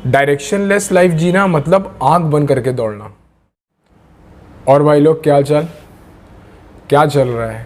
Directionless life जीना मतलब आंख बंद करके दौड़ना। और भाई लोग, क्या हाल चाल, क्या चल रहा है?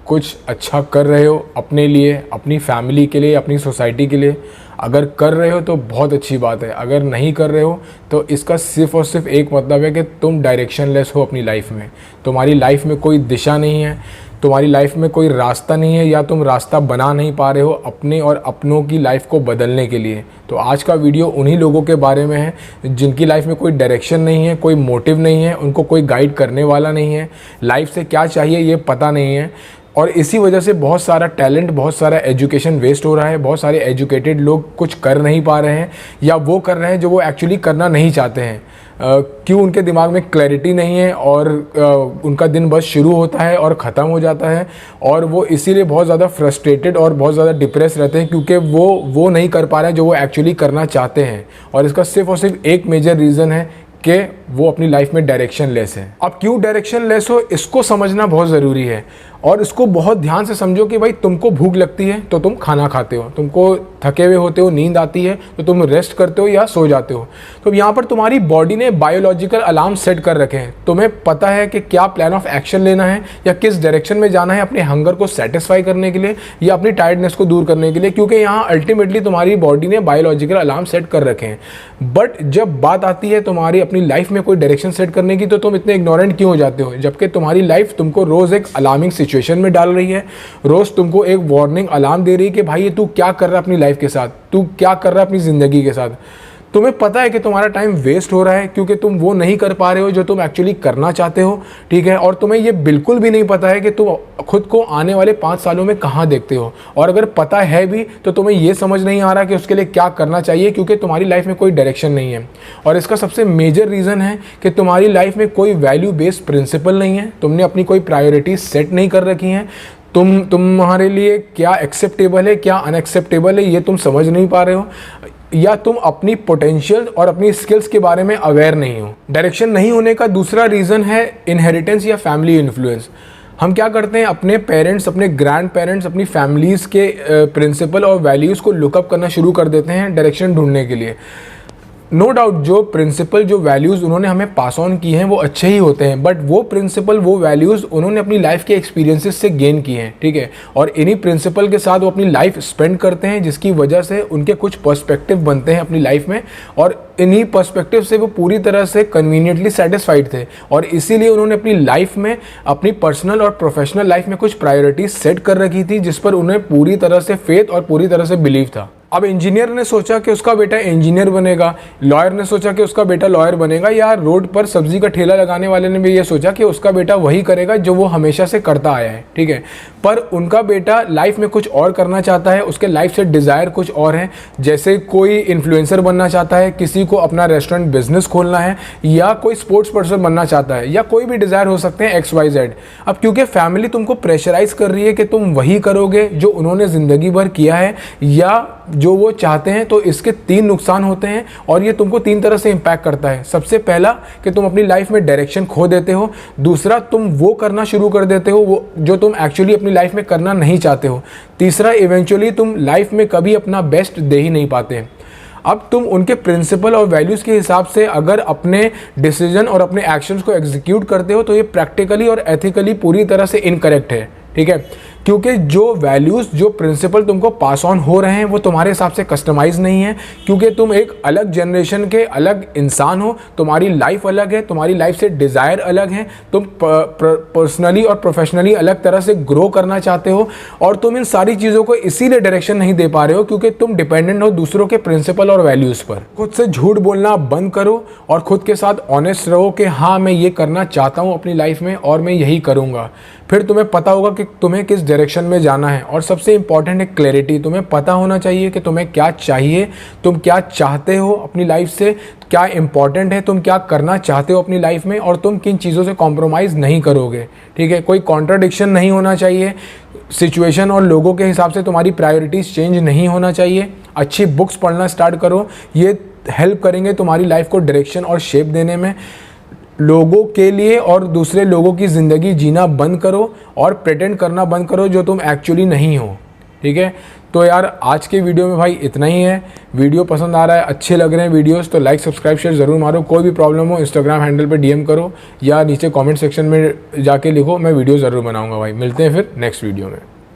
कुछ अच्छा कर रहे हो अपने लिए, अपनी फैमिली के लिए, अपनी सोसाइटी के लिए? अगर कर रहे हो तो बहुत अच्छी बात है। अगर नहीं कर रहे हो तो इसका सिर्फ और सिर्फ एक मतलब है कि तुम डायरेक्शनलेस हो अपनी लाइफ में। तुम्हारी लाइफ में कोई दिशा नहीं है, तुम्हारी लाइफ में कोई रास्ता नहीं है, या तुम रास्ता बना नहीं पा रहे हो अपने और अपनों की लाइफ को बदलने के लिए। तो आज का वीडियो उन्हीं लोगों के बारे में है जिनकी लाइफ में कोई डायरेक्शन नहीं है, कोई मोटिव नहीं है, उनको कोई गाइड करने वाला नहीं है, लाइफ से क्या चाहिए ये पता नहीं है, और इसी वजह से बहुत सारा टैलेंट, बहुत सारा एजुकेशन वेस्ट हो रहा है। बहुत सारे एजुकेटेड लोग कुछ कर नहीं पा रहे हैं, या वो कर रहे हैं जो वो एक्चुअली करना नहीं चाहते हैं। क्यों? उनके दिमाग में क्लैरिटी नहीं है, और उनका दिन बस शुरू होता है और ख़त्म हो जाता है, और वो इसीलिए बहुत ज़्यादा फ्रस्ट्रेटेड और बहुत ज़्यादा डिप्रेस रहते हैं, क्योंकि वो नहीं कर पा रहे हैं जो वो एक्चुअली करना चाहते हैं। और इसका सिर्फ और सिर्फ एक मेजर रीज़न है कि वो अपनी लाइफ में डायरेक्शन लेस है। अब क्यों डायरेक्शन लेस हो, इसको समझना बहुत ज़रूरी है, और इसको बहुत ध्यान से समझो कि भाई तुमको भूख लगती है तो तुम खाना खाते हो, तुमको थके हुए होते हो, नींद आती है तो तुम रेस्ट करते हो या सो जाते हो। तो यहाँ पर तुम्हारी बॉडी ने बायोलॉजिकल अलार्म सेट कर रखे हैं। तुम्हें पता है कि क्या प्लान ऑफ एक्शन लेना है या किस डायरेक्शन में जाना है अपने हंगर को सेटिस्फाई करने के लिए या अपनी टायर्डनेस को दूर करने के लिए, क्योंकि यहाँ अल्टीमेटली तुम्हारी बॉडी ने बायोलॉजिकल अलार्म सेट कर रखे हैं। बट जब बात आती है तुम्हारी अपनी लाइफ में कोई डायरेक्शन सेट करने की, तो तुम इतने इग्नोरेंट क्यों हो जाते हो? जबकि तुम्हारी लाइफ तुमको रोज़ एक अलार्मिंग सिचुएशन में डाल रही है, रोज तुमको एक वार्निंग अलार्म दे रही है कि भाई ये तू क्या कर रहा है अपनी लाइफ के साथ, तू क्या कर रहा है अपनी जिंदगी के साथ। तुम्हें पता है कि तुम्हारा टाइम वेस्ट हो रहा है क्योंकि तुम वो नहीं कर पा रहे हो जो तुम एक्चुअली करना चाहते हो, ठीक है? और तुम्हें ये बिल्कुल भी नहीं पता है कि तुम खुद को आने वाले 5 सालों में कहाँ देखते हो, और अगर पता है भी तो तुम्हें ये समझ नहीं आ रहा कि उसके लिए क्या करना चाहिए, क्योंकि तुम्हारी लाइफ में कोई डायरेक्शन नहीं है। और इसका सबसे मेजर रीज़न है कि तुम्हारी लाइफ में कोई वैल्यू बेस्ड प्रिंसिपल नहीं है, तुमने अपनी कोई प्रायोरिटीज सेट नहीं कर रखी हैं। तुम्हारे लिए क्या एक्सेप्टेबल है, क्या अनएक्सेप्टेबल है, ये तुम समझ नहीं पा रहे हो, या तुम अपनी पोटेंशियल और अपनी स्किल्स के बारे में अवेयर नहीं हो। डायरेक्शन नहीं होने का दूसरा रीज़न है इनहेरिटेंस या फैमिली इन्फ्लुएंस। हम क्या करते हैं, अपने पेरेंट्स, अपने ग्रैंड पेरेंट्स, अपनी फैमिलीज़ के प्रिंसिपल और वैल्यूज़ को लुकअप करना शुरू कर देते हैं डायरेक्शन ढूंढने के लिए। नो डाउट जो प्रिंसिपल, जो वैल्यूज़ उन्होंने हमें पास ऑन किए हैं वो अच्छे ही होते हैं, बट वो प्रिंसिपल, वो वैल्यूज़ उन्होंने अपनी लाइफ के एक्सपीरियंसेस से गेन किए हैं, ठीक है? और इन्हीं प्रिंसिपल के साथ वो अपनी लाइफ स्पेंड करते हैं, जिसकी वजह से उनके कुछ पर्सपेक्टिव बनते हैं अपनी लाइफ में, और इन्हीं पर्सपेक्टिव से वो पूरी तरह से कन्वीनियंटली सेटिस्फाइड थे, और इसीलिए उन्होंने अपनी लाइफ में, अपनी पर्सनल और प्रोफेशनल लाइफ में कुछ प्रायोरिटीज सेट कर रखी थी जिस पर उन्हें पूरी तरह से फेथ और पूरी तरह से बिलीव था। अब इंजीनियर ने सोचा कि उसका बेटा इंजीनियर बनेगा, लॉयर ने सोचा कि उसका बेटा लॉयर बनेगा, या रोड पर सब्जी का ठेला लगाने वाले ने भी ये सोचा कि उसका बेटा वही करेगा जो वो हमेशा से करता आया है, ठीक है? पर उनका बेटा लाइफ में कुछ और करना चाहता है, उसके लाइफ से डिज़ायर कुछ और है। जैसे कोई इन्फ्लुएंसर बनना चाहता है, किसी को अपना रेस्टोरेंट बिजनेस खोलना है, या कोई स्पोर्ट्स पर्सन बनना चाहता है, या कोई भी डिज़ायर हो सकते हैं XYZ। अब क्योंकि फैमिली तुमको प्रेशराइज कर रही है कि तुम वही करोगे जो उन्होंने ज़िंदगी भर किया है या जो वो चाहते हैं, तो इसके 3 नुकसान होते हैं, और ये तुमको 3 तरह से इम्पैक्ट करता है। सबसे पहला कि तुम अपनी लाइफ में डायरेक्शन खो देते हो। दूसरा, तुम वो करना शुरू कर देते हो वो जो तुम एक्चुअली अपनी लाइफ में करना नहीं चाहते हो। तीसरा, इवेंचुअली तुम लाइफ में कभी अपना बेस्ट दे ही नहीं पाते। अब तुम उनके प्रिंसिपल और वैल्यूज़ के हिसाब से अगर अपने डिसीजन और अपने एक्शंस को एग्जीक्यूट करते हो तो ये प्रैक्टिकली और एथिकली पूरी तरह से इनकरेक्ट है, ठीक है? क्योंकि जो वैल्यूज़, जो प्रिंसिपल तुमको पास ऑन हो रहे हैं वो तुम्हारे हिसाब से कस्टमाइज नहीं है, क्योंकि तुम एक अलग जनरेशन के अलग इंसान हो, तुम्हारी लाइफ अलग है, तुम्हारी लाइफ से डिज़ायर अलग है, तुम पर्सनली और प्रोफेशनली अलग तरह से ग्रो करना चाहते हो, और तुम इन सारी चीज़ों को इसीलिए डायरेक्शन नहीं दे पा रहे हो क्योंकि तुम डिपेंडेंट हो दूसरों के प्रिंसिपल और वैल्यूज़ पर। खुद से झूठ बोलना बंद करो और खुद के साथ ऑनेस्ट रहो कि हाँ, मैं ये करना चाहता हूँ अपनी लाइफ में और मैं यही करूँगा। फिर तुम्हें पता होगा कि तुम्हें किस डायरेक्शन में जाना है। और सबसे इंपॉर्टेंट है क्लैरिटी। तुम्हें पता होना चाहिए कि तुम्हें क्या चाहिए, तुम क्या चाहते हो अपनी लाइफ से, क्या इंपॉर्टेंट है, तुम क्या करना चाहते हो अपनी लाइफ में, और तुम किन चीज़ों से कॉम्प्रोमाइज़ नहीं करोगे, ठीक है? कोई कॉन्ट्राडिक्शन नहीं होना चाहिए, सिचुएशन और लोगों के हिसाब से तुम्हारी प्रायोरिटीज़ चेंज नहीं होना चाहिए। अच्छी बुक्स पढ़ना स्टार्ट करो, ये हेल्प करेंगे तुम्हारी लाइफ को डायरेक्शन और शेप देने में। लोगों के लिए और दूसरे लोगों की ज़िंदगी जीना बंद करो और प्रेटेंड करना बंद करो जो तुम एक्चुअली नहीं हो, ठीक है? तो यार आज के वीडियो में भाई इतना ही है। वीडियो पसंद आ रहा है, अच्छे लग रहे हैं वीडियोस, तो लाइक सब्सक्राइब शेयर ज़रूर मारो। कोई भी प्रॉब्लम हो इंस्टाग्राम हैंडल पे डीएम करो या नीचे कमेंट सेक्शन में जाके लिखो, मैं वीडियो ज़रूर बनाऊंगा भाई। मिलते हैं फिर नेक्स्ट वीडियो में।